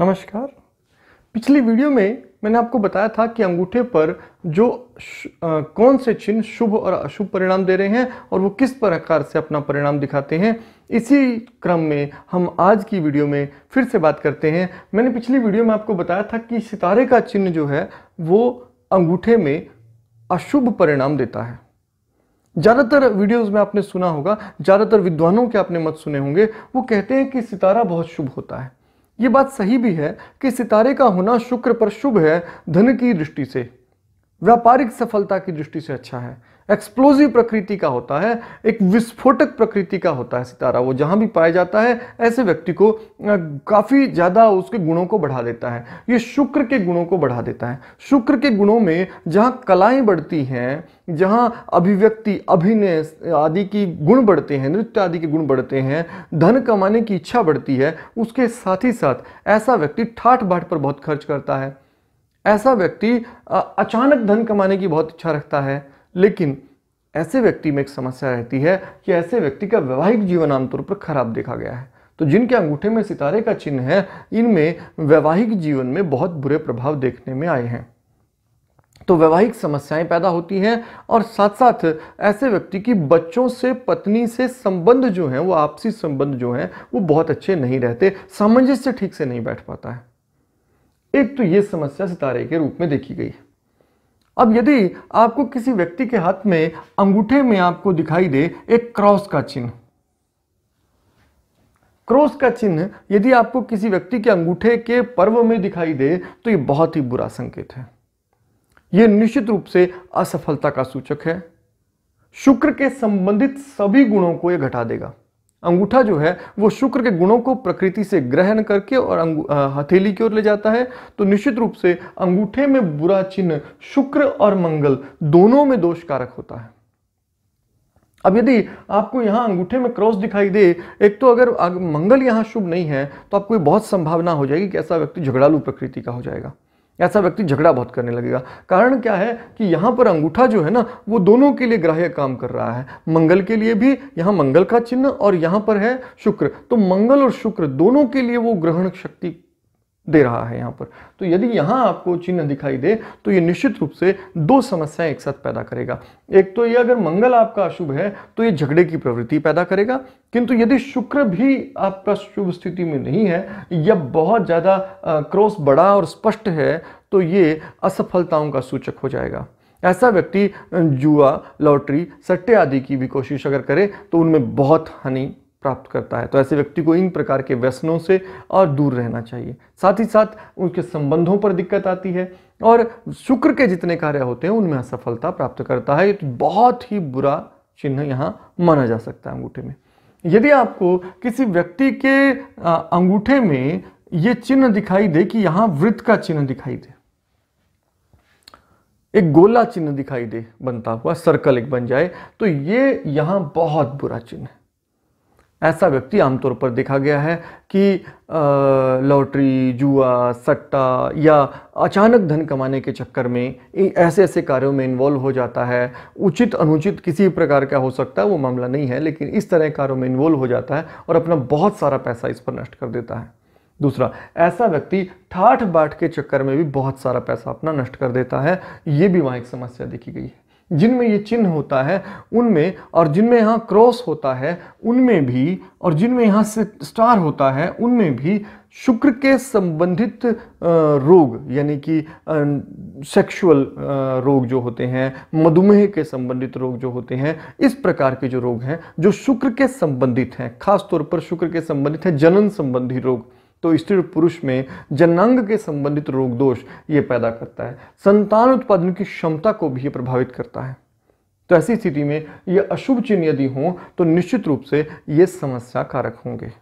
नमस्कार। पिछली वीडियो में मैंने आपको बताया था कि अंगूठे पर जो कौन से चिन्ह शुभ और अशुभ परिणाम दे रहे हैं और वो किस प्रकार से अपना परिणाम दिखाते हैं। इसी क्रम में हम आज की वीडियो में फिर से बात करते हैं। मैंने पिछली वीडियो में आपको बताया था कि सितारे का चिन्ह जो है वो अंगूठे में अशुभ परिणाम देता है। ज़्यादातर वीडियोस में आपने सुना होगा, ज़्यादातर विद्वानों के आपने मत सुने होंगे, वो कहते हैं कि सितारा बहुत शुभ होता है। ये बात सही भी है कि सितारे का होना शुक्र पर शुभ है, धन की दृष्टि से, व्यापारिक सफलता की दृष्टि से अच्छा है, एक्सप्लोजिव प्रकृति का होता है, एक विस्फोटक प्रकृति का होता है सितारा। वो जहां भी पाया जाता है ऐसे व्यक्ति को काफी ज्यादा उसके गुणों को बढ़ा देता है। ये शुक्र के गुणों को बढ़ा देता है। शुक्र के गुणों में जहां कलाएं बढ़ती हैं, जहां अभिव्यक्ति, अभिनय आदि की गुण बढ़ते हैं, नृत्य आदि के गुण बढ़ते हैं, धन कमाने की इच्छा बढ़ती है, उसके साथ ही साथ ऐसा व्यक्ति ठाठ बाट पर बहुत खर्च करता है। ऐसा व्यक्ति अचानक धन कमाने की बहुत इच्छा रखता है। लेकिन ऐसे व्यक्ति में एक समस्या रहती है कि ऐसे व्यक्ति का वैवाहिक जीवन आमतौर पर खराब देखा गया है। तो जिनके अंगूठे में सितारे का चिन्ह है, इनमें वैवाहिक जीवन में बहुत बुरे प्रभाव देखने में आए हैं। तो वैवाहिक समस्याएं पैदा होती हैं और साथ साथ ऐसे व्यक्ति की बच्चों से, पत्नी से संबंध जो हैं, वो आपसी संबंध जो हैं वो बहुत अच्छे नहीं रहते, सामंजस्य ठीक से नहीं बैठ पाता है। एक तो ये समस्या सितारे के रूप में देखी गई है। अब यदि आपको किसी व्यक्ति के हाथ में अंगूठे में आपको दिखाई दे एक क्रॉस का चिन्ह, क्रॉस का चिन्ह यदि आपको किसी व्यक्ति के अंगूठे के पर्व में दिखाई दे तो ये बहुत ही बुरा संकेत है। यह निश्चित रूप से असफलता का सूचक है। शुक्र के संबंधित सभी गुणों को यह घटा देगा। अंगूठा जो है वो शुक्र के गुणों को प्रकृति से ग्रहण करके और हथेली की ओर ले जाता है। तो निश्चित रूप से अंगूठे में बुरा चिन्ह शुक्र और मंगल दोनों में दोषकारक होता है। अब यदि आपको यहां अंगूठे में क्रॉस दिखाई दे, एक तो अगर मंगल यहां शुभ नहीं है तो आपको बहुत संभावना हो जाएगी कि ऐसा व्यक्ति झगड़ालू प्रकृति का हो जाएगा। ऐसा व्यक्ति झगड़ा बहुत करने लगेगा। कारण क्या है कि यहाँ पर अंगूठा जो है ना वो दोनों के लिए ग्राह्य काम कर रहा है। मंगल के लिए भी यहाँ मंगल का चिन्ह और यहाँ पर है शुक्र, तो मंगल और शुक्र दोनों के लिए वो ग्रहण शक्ति दे रहा है यहाँ पर। तो यदि यहाँ आपको चिन्ह दिखाई दे तो ये निश्चित रूप से दो समस्याएं एक साथ पैदा करेगा। एक तो ये अगर मंगल आपका अशुभ है तो ये झगड़े की प्रवृत्ति पैदा करेगा, किंतु यदि शुक्र भी आपका शुभ स्थिति में नहीं है या बहुत ज्यादा क्रॉस बड़ा और स्पष्ट है तो ये असफलताओं का सूचक हो जाएगा। ऐसा व्यक्ति जुआ, लॉटरी, सट्टे आदि की भी कोशिश अगर करे तो उनमें बहुत हानि प्राप्त करता है। तो ऐसे व्यक्ति को इन प्रकार के व्यसनों से और दूर रहना चाहिए। साथ ही साथ उनके संबंधों पर दिक्कत आती है और शुक्र के जितने कार्य होते हैं उनमें असफलता प्राप्त करता है। तो बहुत ही बुरा चिन्ह यहाँ माना जा सकता है अंगूठे में। यदि आपको किसी व्यक्ति के अंगूठे में ये चिन्ह दिखाई दे कि यहाँ वृत्त का चिन्ह दिखाई दे, एक गोला चिन्ह दिखाई दे बनता हुआ, सर्कल एक बन जाए, तो ये यहाँ बहुत बुरा चिन्ह है। ऐसा व्यक्ति आमतौर पर देखा गया है कि लॉटरी, जुआ, सट्टा या अचानक धन कमाने के चक्कर में ऐसे ऐसे कार्यों में इन्वॉल्व हो जाता है। उचित अनुचित किसी प्रकार का हो सकता है, वो मामला नहीं है, लेकिन इस तरह कार्यों में इन्वॉल्व हो जाता है और अपना बहुत सारा पैसा इस पर नष्ट कर देता है। दूसरा, ऐसा व्यक्ति ठाठ बाट के चक्कर में भी बहुत सारा पैसा अपना नष्ट कर देता है। ये भी वहाँ एक समस्या देखी गई है। जिनमें ये चिन्ह होता है उनमें, और जिनमें यहाँ क्रॉस होता है उनमें भी, और जिनमें यहाँ से स्टार होता है उनमें भी शुक्र के संबंधित रोग, यानी कि सेक्सुअल रोग जो होते हैं, मधुमेह के संबंधित रोग जो होते हैं, इस प्रकार के जो रोग हैं जो शुक्र के संबंधित हैं, खास तौर पर शुक्र के संबंधित है जनन संबंधी रोग। तो स्त्री पुरुष में जनांग के संबंधित रोग दोष ये पैदा करता है। संतान उत्पादन की क्षमता को भी ये प्रभावित करता है। तो ऐसी स्थिति में ये अशुभ चिन्ह यदि हो तो निश्चित रूप से ये समस्या कारक होंगे।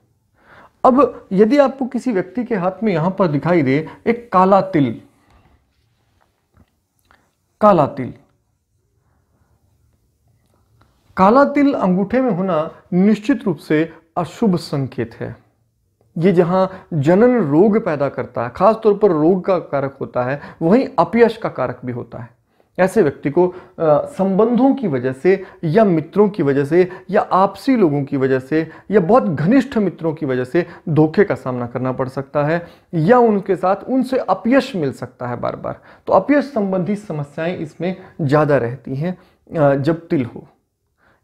अब यदि आपको किसी व्यक्ति के हाथ में यहां पर दिखाई दे एक काला तिल, काला तिल, काला तिल अंगूठे में होना निश्चित रूप से अशुभ संकेत है। ये जहां जनन रोग पैदा करता है, खास तौर पर रोग का कारक होता है, वहीं अपयश का कारक भी होता है। ऐसे व्यक्ति को संबंधों की वजह से या मित्रों की वजह से या आपसी लोगों की वजह से या बहुत घनिष्ठ मित्रों की वजह से धोखे का सामना करना पड़ सकता है या उनके साथ उनसे अपयश मिल सकता है बार बार। तो अपयश संबंधी समस्याएं इसमें ज़्यादा रहती हैं जब तिल हो।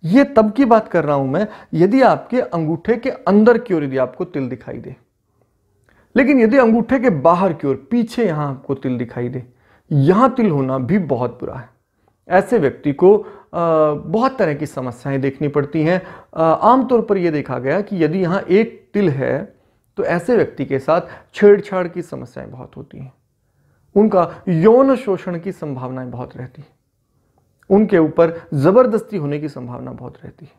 ये तब की बात कर रहा हूं मैं यदि आपके अंगूठे के अंदर की ओर यदि आपको तिल दिखाई दे, लेकिन यदि अंगूठे के बाहर की ओर पीछे यहां आपको तिल दिखाई दे, यहां तिल होना भी बहुत बुरा है। ऐसे व्यक्ति को बहुत तरह की समस्याएं देखनी पड़ती हैं। आमतौर पर यह देखा गया कि यदि यहां एक तिल है तो ऐसे व्यक्ति के साथ छेड़छाड़ की समस्याएं बहुत होती हैं, उनका यौन शोषण की संभावनाएं बहुत रहती है, उनके ऊपर जबरदस्ती होने की संभावना बहुत रहती है।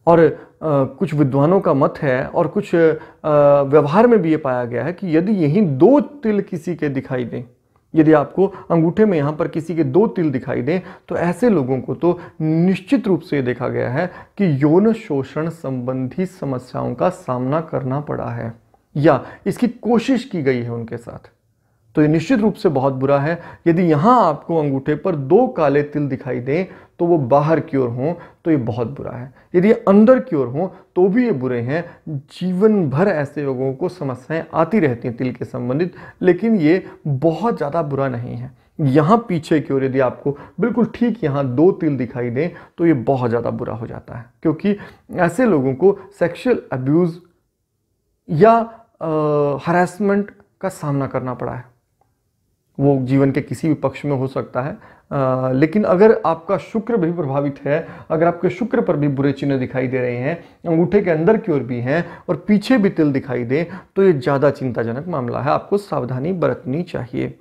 और कुछ विद्वानों का मत है और कुछ व्यवहार में भी ये पाया गया है कि यदि यही 2 तिल किसी के दिखाई दें, यदि आपको अंगूठे में यहां पर किसी के 2 तिल दिखाई दें, तो ऐसे लोगों को तो निश्चित रूप से देखा गया है कि यौन शोषण संबंधी समस्याओं का सामना करना पड़ा है या इसकी कोशिश की गई है उनके साथ। तो ये निश्चित रूप से बहुत बुरा है। यदि यहां आपको अंगूठे पर 2 काले तिल दिखाई दें तो वो बाहर की ओर हों तो ये बहुत बुरा है। यदि अंदर की ओर हों तो भी ये बुरे हैं। जीवन भर ऐसे लोगों को समस्याएं आती रहती हैं तिल के संबंधित, लेकिन ये बहुत ज़्यादा बुरा नहीं है। यहाँ पीछे की ओर यदि आपको बिल्कुल ठीक यहाँ 2 तिल दिखाई दें तो ये बहुत ज़्यादा बुरा हो जाता है, क्योंकि ऐसे लोगों को सेक्सुअल अब्यूज़ या हरासमेंट का सामना करना पड़ा है। वो जीवन के किसी भी पक्ष में हो सकता है, लेकिन अगर आपका शुक्र भी प्रभावित है, अगर आपके शुक्र पर भी बुरे चिन्ह दिखाई दे रहे हैं, अंगूठे के अंदर की ओर भी हैं और पीछे भी तिल दिखाई दे, तो ये ज़्यादा चिंताजनक मामला है, आपको सावधानी बरतनी चाहिए।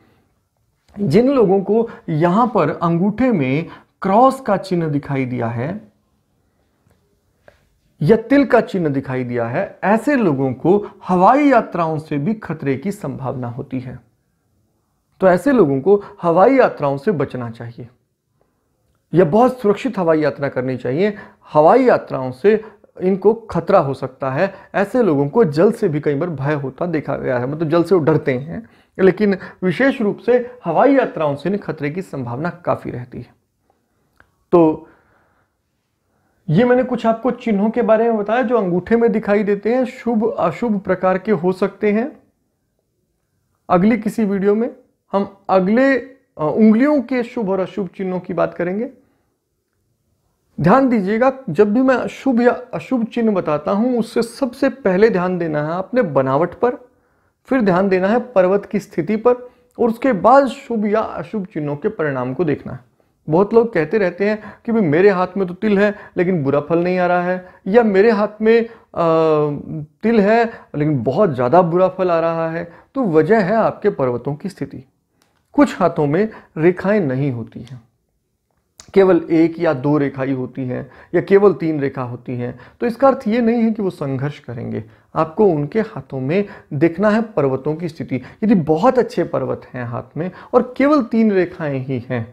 जिन लोगों को यहाँ पर अंगूठे में क्रॉस का चिन्ह दिखाई दिया है या तिल का चिन्ह दिखाई दिया है, ऐसे लोगों को हवाई यात्राओं से भी खतरे की संभावना होती है। तो ऐसे लोगों को हवाई यात्राओं से बचना चाहिए या बहुत सुरक्षित हवाई यात्रा करनी चाहिए। हवाई यात्राओं से इनको खतरा हो सकता है। ऐसे लोगों को जल से भी कई बार भय होता देखा गया है, मतलब जल से वो डरते हैं, लेकिन विशेष रूप से हवाई यात्राओं से इन खतरे की संभावना काफी रहती है। तो ये मैंने कुछ आपको चिन्हों के बारे में बताया जो अंगूठे में दिखाई देते हैं, शुभ अशुभ प्रकार के हो सकते हैं। अगली किसी वीडियो में हम अगले उंगलियों के शुभ और अशुभ चिन्हों की बात करेंगे। ध्यान दीजिएगा, जब भी मैं शुभ या अशुभ चिन्ह बताता हूं उससे सबसे पहले ध्यान देना है अपने बनावट पर, फिर ध्यान देना है पर्वत की स्थिति पर और उसके बाद शुभ या अशुभ चिन्हों के परिणाम को देखना है। बहुत लोग कहते रहते हैं कि भाई मेरे हाथ में तो तिल है लेकिन बुरा फल नहीं आ रहा है, या मेरे हाथ में तिल है लेकिन बहुत ज़्यादा बुरा फल आ रहा है। तो वजह है आपके पर्वतों की स्थिति। कुछ हाथों में रेखाएं नहीं होती हैं, केवल 1 या 2 रेखाएं होती हैं या केवल 3 रेखा होती हैं, तो इसका अर्थ ये नहीं है कि वो संघर्ष करेंगे। आपको उनके हाथों में देखना है पर्वतों की स्थिति। यदि बहुत अच्छे पर्वत हैं हाथ में और केवल 3 रेखाएं ही हैं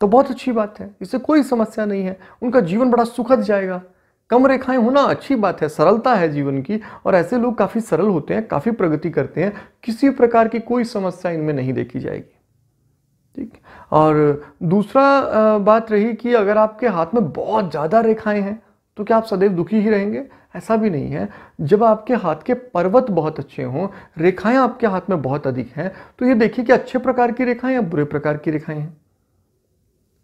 तो बहुत अच्छी बात है, इससे कोई समस्या नहीं है, उनका जीवन बड़ा सुखद जाएगा। कम रेखाएं होना अच्छी बात है, सरलता है जीवन की, और ऐसे लोग काफी सरल होते हैं, काफी प्रगति करते हैं, किसी प्रकार की कोई समस्या इनमें नहीं देखी जाएगी। ठीक। और दूसरा बात रही कि अगर आपके हाथ में बहुत ज्यादा रेखाएं हैं तो क्या आप सदैव दुखी ही रहेंगे? ऐसा भी नहीं है। जब आपके हाथ के पर्वत बहुत अच्छे हों, रेखाएं आपके हाथ में बहुत अधिक हैं, तो ये देखिए कि अच्छे प्रकार की रेखाएं या बुरे प्रकार की रेखाएं हैं।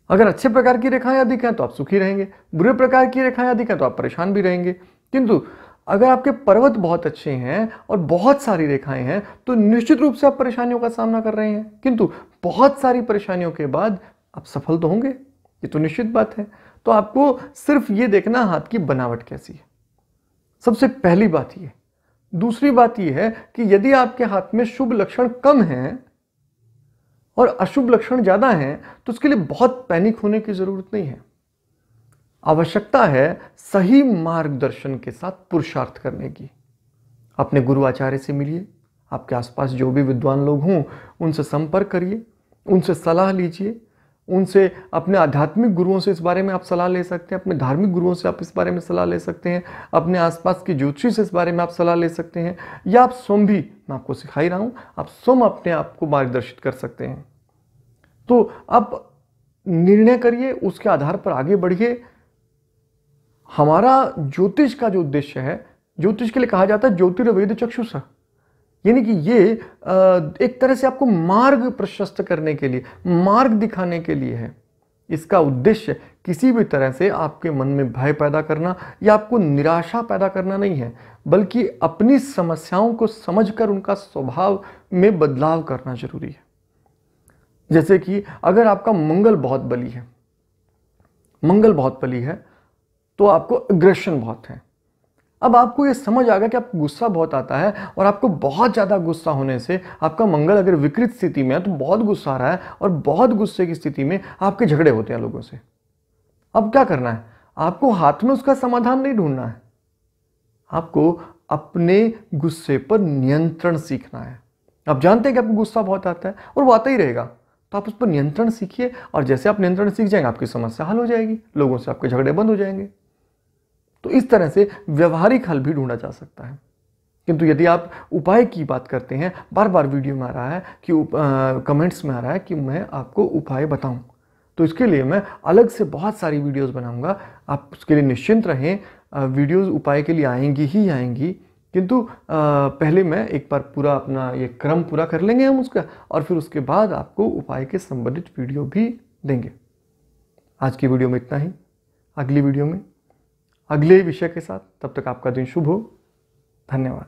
अगर अच्छे प्रकार की रेखाएं अधिक हैं तो आप सुखी रहेंगे, बुरे प्रकार की रेखाएं अधिक हैं तो आप परेशान भी रहेंगे। किंतु अगर आपके पर्वत बहुत अच्छे हैं और बहुत सारी रेखाएं हैं तो निश्चित रूप से आप परेशानियों का सामना कर रहे हैं, किंतु बहुत सारी परेशानियों के बाद आप सफल तो होंगे, ये तो निश्चित बात है। तो आपको सिर्फ ये देखना हाथ की बनावट कैसी है, सबसे पहली बात ये। दूसरी बात ये है कि यदि आपके हाथ में शुभ लक्षण कम हैं और अशुभ लक्षण ज्यादा हैं तो उसके लिए बहुत पैनिक होने की जरूरत नहीं है। आवश्यकता है सही मार्गदर्शन के साथ पुरुषार्थ करने की। अपने गुरु आचार्य से मिलिए, आपके आसपास जो भी विद्वान लोग हों उनसे संपर्क करिए, उनसे सलाह लीजिए, उनसे अपने आध्यात्मिक गुरुओं से इस बारे में आप सलाह ले सकते हैं, अपने धार्मिक गुरुओं से आप इस बारे में सलाह ले सकते हैं, अपने आसपास की ज्योतिषी से इस बारे में आप सलाह ले सकते हैं, या आप स्वयं भी, मैं आपको सिखा ही रहा हूँ, आप स्वयं अपने आप को मार्गदर्शित कर सकते हैं। तो आप निर्णय करिए, उसके आधार पर आगे बढ़िए। हमारा ज्योतिष का जो उद्देश्य है, ज्योतिष के लिए कहा जाता है ज्योतिर्वेद चक्षुषा, यानी कि ये एक तरह से आपको मार्ग प्रशस्त करने के लिए, मार्ग दिखाने के लिए है। इसका उद्देश्य किसी भी तरह से आपके मन में भय पैदा करना या आपको निराशा पैदा करना नहीं है, बल्कि अपनी समस्याओं को समझकर उनका स्वभाव में बदलाव करना जरूरी है। जैसे कि अगर आपका मंगल बहुत बली है, मंगल बहुत बली है, तो आपको एग्रेशन बहुत है। अब आपको ये समझ आ गया कि आपको गुस्सा बहुत आता है और आपको बहुत ज़्यादा गुस्सा होने से आपका मंगल अगर विकृत स्थिति में है तो बहुत गुस्सा आ रहा है और बहुत गुस्से की स्थिति में आपके झगड़े होते हैं लोगों से। अब क्या करना है? आपको हाथ में उसका समाधान नहीं ढूंढना है, आपको अपने गुस्से पर नियंत्रण सीखना है। आप जानते हैं कि आपको गुस्सा बहुत आता है और वो आता ही रहेगा, तो आप उस पर नियंत्रण सीखिए और जैसे आप नियंत्रण सीख जाएंगे आपकी समस्या हल हो जाएगी, लोगों से आपके झगड़े बंद हो जाएंगे। तो इस तरह से व्यवहारिक हल भी ढूंढा जा सकता है। किंतु यदि आप उपाय की बात करते हैं, बार बार वीडियो में आ रहा है कि कमेंट्स में आ रहा है कि मैं आपको उपाय बताऊं, तो इसके लिए मैं अलग से बहुत सारी वीडियोस बनाऊंगा। आप उसके लिए निश्चिंत रहें, वीडियोस उपाय के लिए आएंगी ही आएंगी। किंतु पहले मैं एक बार पूरा अपना ये क्रम पूरा कर लेंगे हम उसका, और फिर उसके बाद आपको उपाय के संबंधित वीडियो भी देंगे। आज की वीडियो में इतना ही। अगली वीडियो में अगले विषय के साथ, तब तक आपका दिन शुभ हो। धन्यवाद।